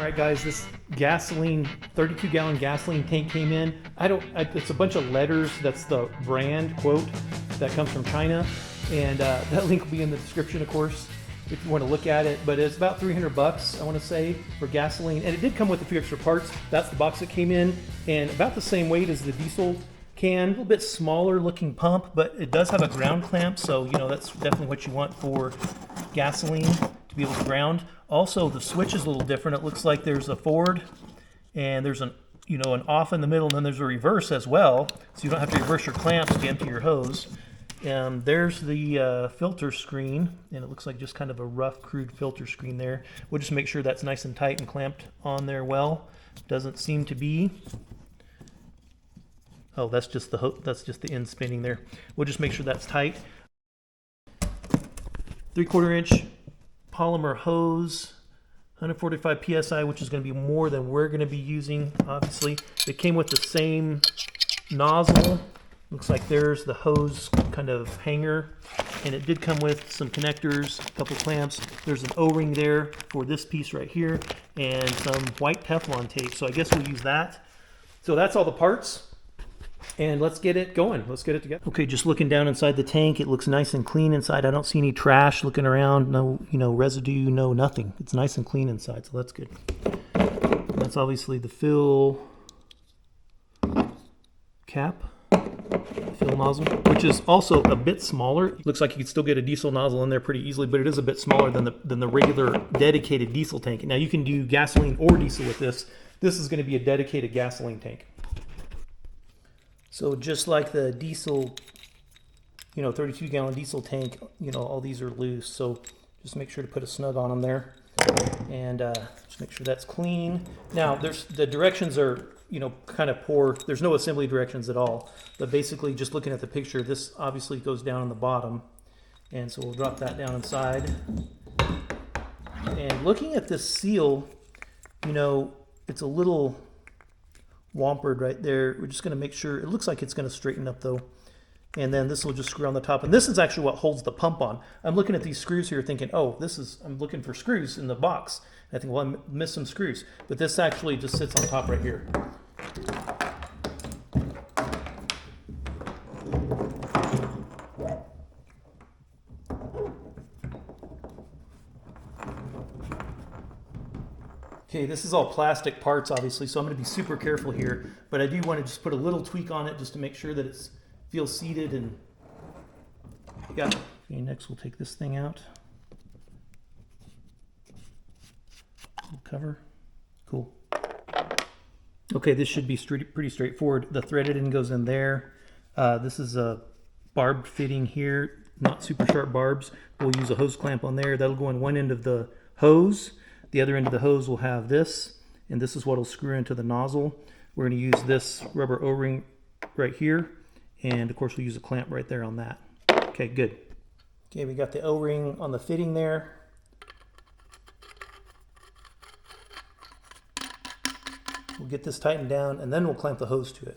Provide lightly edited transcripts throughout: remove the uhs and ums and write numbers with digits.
All right, guys, this gasoline, 32-gallon gasoline tank came in. It's a bunch of letters. That's the brand quote that comes from China. And that link will be in the description, of course, if you want to look at it. But it's about 300 bucks, I want to say, for gasoline. And it did come with a few extra parts. That's the box that came in. And about the same weight as the diesel can. A little bit smaller looking pump, but it does have a ground clamp. So, you know, that's definitely what you want for gasoline, to be able to ground. Also, the switch is a little different. It looks like there's a forward and there's an off in the middle, and then there's a reverse as well. So you don't have to reverse your clamps to empty your hose. There's the filter screen, and it looks like just kind of a rough, crude filter screen there. We'll just make sure that's nice and tight and clamped on there well. Doesn't seem to be. Oh, that's just the end spinning there. We'll just make sure that's tight. 3/4 inch polymer hose, 145 psi, which is going to be more than we're going to be using, obviously. It came with the same nozzle. Looks like there's the hose kind of hanger, and it did come with some connectors, a couple clamps. There's an O-ring there for this piece right here, and some white Teflon tape. So I guess we'll use that. So that's all the parts. And let's get it going. Let's get it together. Okay, just looking down inside the tank, it looks nice and clean inside. I don't see any trash looking around. No, residue, no nothing. It's nice and clean inside, so that's good. That's obviously the fill cap, fill nozzle, which is also a bit smaller. Looks like you could still get a diesel nozzle in there pretty easily, but it is a bit smaller than the regular dedicated diesel tank. Now you can do gasoline or diesel with this. This is going to be a dedicated gasoline tank. So just like the diesel, 32-gallon diesel tank, all these are loose. So just make sure to put a snug on them there, and just make sure that's clean. Now the directions are, kind of poor. There's no assembly directions at all. But basically, just looking at the picture, this obviously goes down on the bottom, and so we'll drop that down inside. And looking at this seal, it's a little wampered right there. We're just going to make sure. It looks like it's going to straighten up though, and then this will just screw on the top, and this is actually what holds the pump on. I'm looking at these screws here thinking, oh, I'm looking for screws in the box, and I think, well, I missed some screws, but this actually just sits on top right here. Okay, this is all plastic parts, obviously, so I'm going to be super careful here, but I do want to just put a little tweak on it just to make sure that it feels seated. And yeah. Okay, next we'll take this thing out. Little cover. Cool. Okay, this should be pretty straightforward. The threaded end goes in there. This is a barbed fitting here, not super sharp barbs. We'll use a hose clamp on there. That'll go in one end of the hose. The other end of the hose will have this, and this is what will screw into the nozzle. We're going to use this rubber O-ring right here, and of course we'll use a clamp right there on that. Okay, good. Okay, we got the O-ring on the fitting there. We'll get this tightened down, and then we'll clamp the hose to it.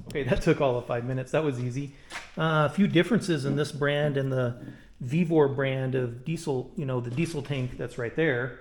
Okay, that took all of 5 minutes. That was easy. A few differences in this brand and the Vivor brand of diesel, the diesel tank that's right there.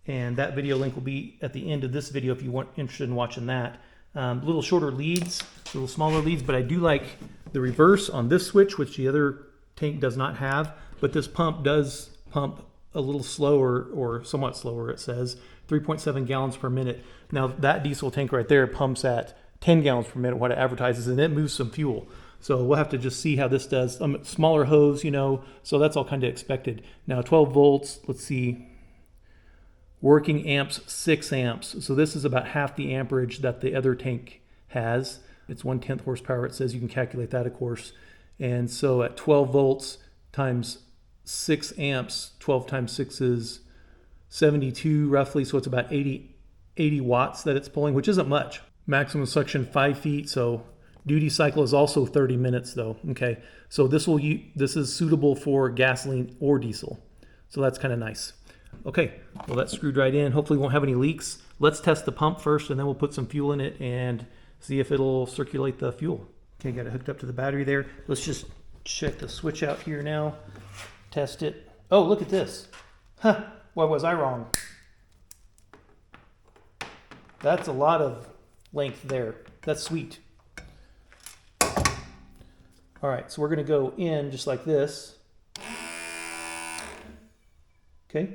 And that video link will be at the end of this video if you want interested in watching that. Little shorter leads, little smaller leads, but I do like the reverse on this switch, which the other tank does not have. But this pump does pump a little slower, or somewhat slower, it says, 3.7 gallons per minute. Now that diesel tank right there pumps at 10 gallons per minute, what it advertises, and it moves some fuel. So we'll have to just see how this does. Smaller hose, so that's all kind of expected. Now 12 volts, let's see, working amps, 6 amps. So this is about half the amperage that the other tank has. It's 1/10 horsepower. It says you can calculate that, of course. And so at 12 volts times 6 amps, 12 times 6 is 72 roughly. So it's about 80 watts that it's pulling, which isn't much. Maximum suction 5 feet, so duty cycle is also 30 minutes though. Okay, so this is suitable for gasoline or diesel, so that's kind of nice. Okay, well that's screwed right in. Hopefully we won't have any leaks. let's test the pump first, and then we'll put some fuel in it and see if it'll circulate the fuel. Okay, got it hooked up to the battery there. Let's just check the switch out here now, test it. Oh, look at this. Huh, why was I wrong? That's a lot of length there. That's sweet. All right, so we're gonna go in just like this. Okay.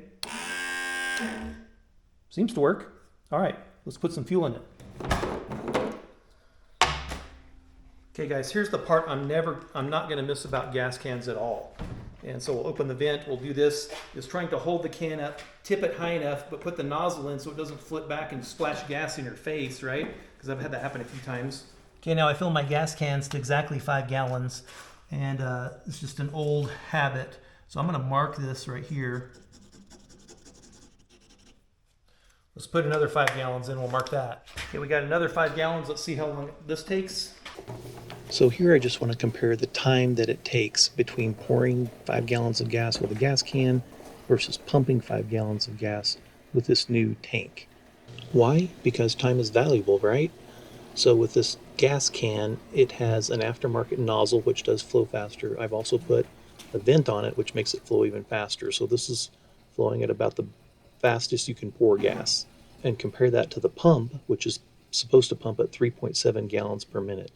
Seems to work. All right, let's put some fuel in it. Okay guys, here's the part I'm not gonna miss about gas cans at all. And so we'll open the vent, we'll do this. It's trying to hold the can up, tip it high enough, but put the nozzle in so it doesn't flip back and splash gas in your face, right? Because I've had that happen a few times. Okay, now I fill my gas cans to exactly 5 gallons, and it's just an old habit. So I'm gonna mark this right here. Let's put another 5 gallons in, we'll mark that. Okay, we got another 5 gallons. Let's see how long this takes. So here I just want to compare the time that it takes between pouring 5 gallons of gas with a gas can versus pumping 5 gallons of gas with this new tank. Why? Because time is valuable, right? So with this gas can, it has an aftermarket nozzle which does flow faster. I've also put a vent on it which makes it flow even faster. So this is flowing at about the fastest you can pour gas. And compare that to the pump, which is supposed to pump at 3.7 gallons per minute.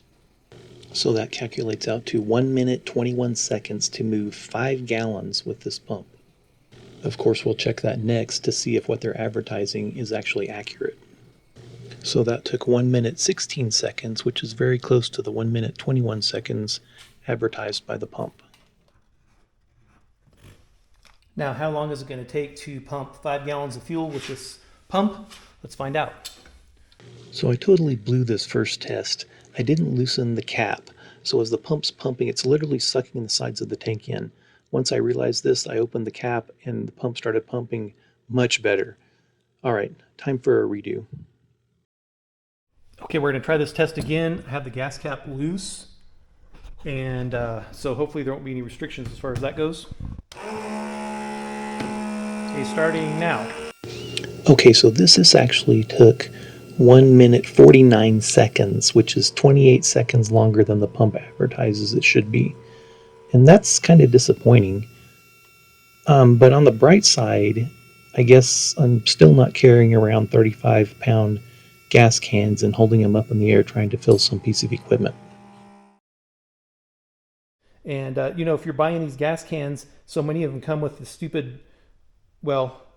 So that calculates out to 1 minute 21 seconds to move 5 gallons with this pump. Of course, we'll check that next to see if what they're advertising is actually accurate. So that took 1 minute 16 seconds, which is very close to the 1 minute 21 seconds advertised by the pump. Now, how long is it going to take to pump 5 gallons of fuel with this pump? Let's find out. So I totally blew this first test. I didn't loosen the cap, so as the pump's pumping, it's literally sucking the sides of the tank in. Once I realized this, I opened the cap and the pump started pumping much better. All right, time for a redo. Okay, we're going to try this test again. I have the gas cap loose, and so hopefully there won't be any restrictions as far as that goes. Okay, starting now. Okay, so this actually took 1 minute 49 seconds, which is 28 seconds longer than the pump advertises it should be. And that's kind of disappointing. But on the bright side, I guess I'm still not carrying around 35-pound gas cans and holding them up in the air trying to fill some piece of equipment. And, if you're buying these gas cans, so many of them come with the stupid, the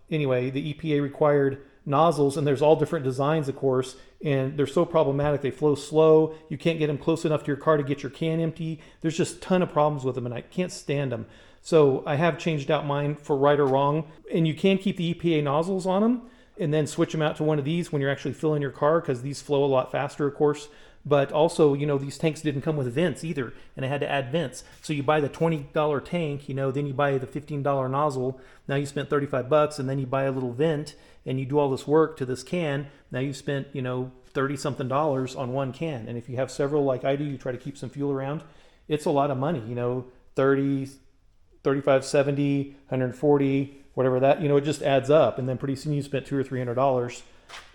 EPA required nozzles, and there's all different designs, of course, and they're so problematic. They flow slow. You can't get them close enough to your car to get your can empty. There's just a ton of problems with them, and I can't stand them. So I have changed out mine for right or wrong, and you can keep the EPA nozzles on them and then switch them out to one of these when you're actually filling your car, because these flow a lot faster, of course. But also, these tanks didn't come with vents either, and I had to add vents. So you buy the $20 tank, then you buy the $15 nozzle. Now you spent $35, and then you buy a little vent, and you do all this work to this can. Now you spent, $30-something on one can. And if you have several like I do, you try to keep some fuel around, it's a lot of money, 30, 35, 70, 140, whatever that, it just adds up. And then pretty soon you spent $200 or $300,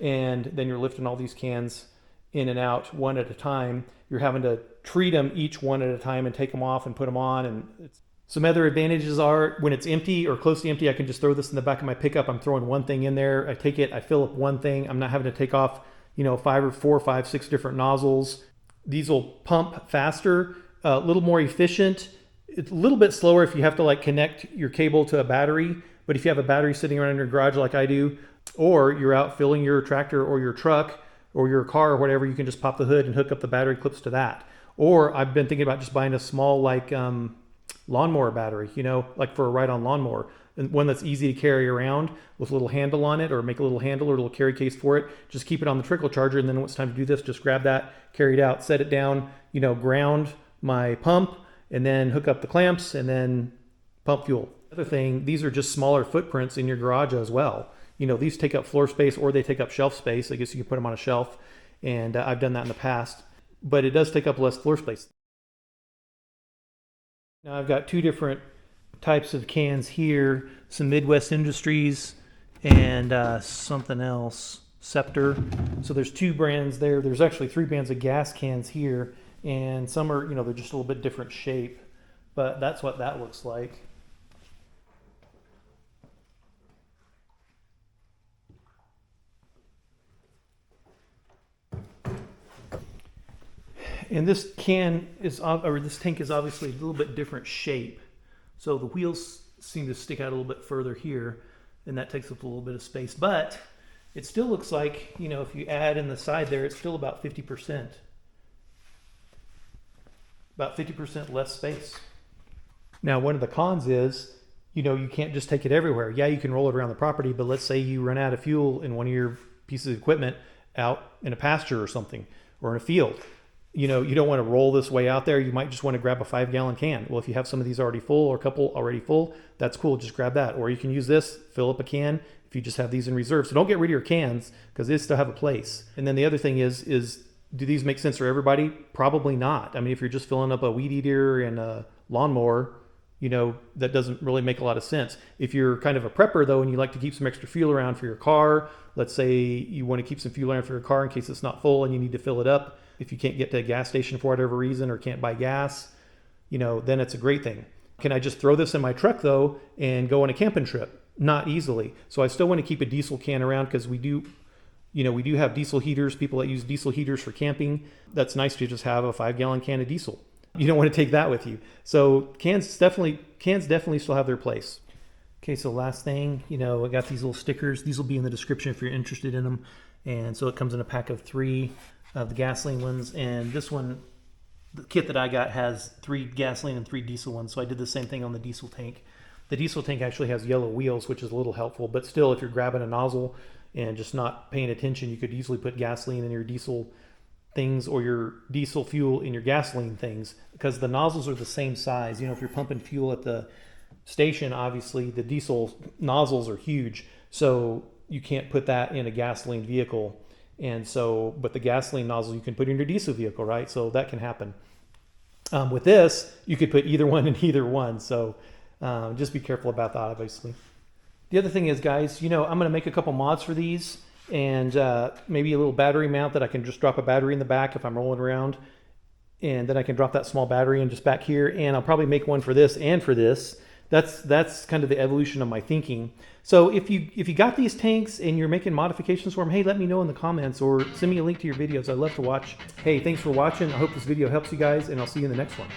and then you're lifting all these cans in and out one at a time. You're having to treat them each one at a time and take them off and put them on. And some other advantages are when it's empty or close to empty, I can just throw this in the back of my pickup. I'm throwing one thing in there. I take it, I fill up one thing. I'm not having to take off, 4, 5, 6 different nozzles. These will pump faster, a little more efficient. It's a little bit slower if you have to connect your cable to a battery. But if you have a battery sitting around in your garage like I do, or you're out filling your tractor or your truck or your car or whatever, you can just pop the hood and hook up the battery clips to that. Or I've been thinking about just buying a small lawnmower battery, for a ride-on lawnmower, and one that's easy to carry around with a little handle on it, or make a little handle or a little carry case for it. Just keep it on the trickle charger, and then when it's time to do this, just grab that, carry it out, set it down, ground my pump, and then hook up the clamps, and then pump fuel. Other thing, these are just smaller footprints in your garage as well. These take up floor space, or they take up shelf space. I guess you can put them on a shelf, and I've done that in the past, but it does take up less floor space. Now I've got 2 different types of cans here, some Midwest Industries and something else. Scepter. So there's two brands there. There's actually three brands of gas cans here, and some are, they're just a little bit different shape, but that's what that looks like. And this can is, or this tank is obviously a little bit different shape. So the wheels seem to stick out a little bit further here, and that takes up a little bit of space. But it still looks like, if you add in the side there, it's still about 50%. About 50% less space. Now, one of the cons is, you can't just take it everywhere. Yeah, you can roll it around the property, but let's say you run out of fuel in one of your pieces of equipment out in a pasture or something, or in a field. You don't want to roll this way out there. You might just want to grab a 5-gallon can. Well, if you have some of these already full or a couple already full, that's cool. Just grab that. Or you can use this, fill up a can if you just have these in reserve. So don't get rid of your cans because they still have a place. And then the other thing is do these make sense for everybody? Probably not. I mean, if you're just filling up a weed eater and a lawnmower, that doesn't really make a lot of sense. If you're kind of a prepper though, and you like to keep some extra fuel around for your car, let's say you want to keep some fuel around for your car in case it's not full and you need to fill it up. If you can't get to a gas station for whatever reason or can't buy gas, then it's a great thing. Can I just throw this in my truck though and go on a camping trip? Not easily. So I still want to keep a diesel can around because we do have diesel heaters, people that use diesel heaters for camping. That's nice to just have a 5-gallon can of diesel. You don't want to take that with you. So cans definitely still have their place. Okay, so last thing, I got these little stickers. These will be in the description if you're interested in them. And so it comes in a pack of 3 of the gasoline ones, and this one, the kit that I got, has 3 gasoline and 3 diesel ones. So I did the same thing on the diesel tank. The diesel tank actually has yellow wheels, which is a little helpful, but still, if you're grabbing a nozzle and just not paying attention, you could easily put gasoline in your diesel things or your diesel fuel in your gasoline things, because the nozzles are the same size. If you're pumping fuel at the station, obviously the diesel nozzles are huge, so you can't put that in a gasoline vehicle. And so, but the gasoline nozzle you can put in your diesel vehicle, right? So that can happen. With this, you could put either one in either one. So just be careful about that, obviously. The other thing is, guys, I'm going to make a couple mods for these, and maybe a little battery mount that I can just drop a battery in the back if I'm rolling around. And then I can drop that small battery in just back here. And I'll probably make one for this and for this. That's kind of the evolution of my thinking. So if you got these tanks and you're making modifications for them, hey, let me know in the comments or send me a link to your videos. I'd love to watch. Hey, thanks for watching. I hope this video helps you guys, and I'll see you in the next one.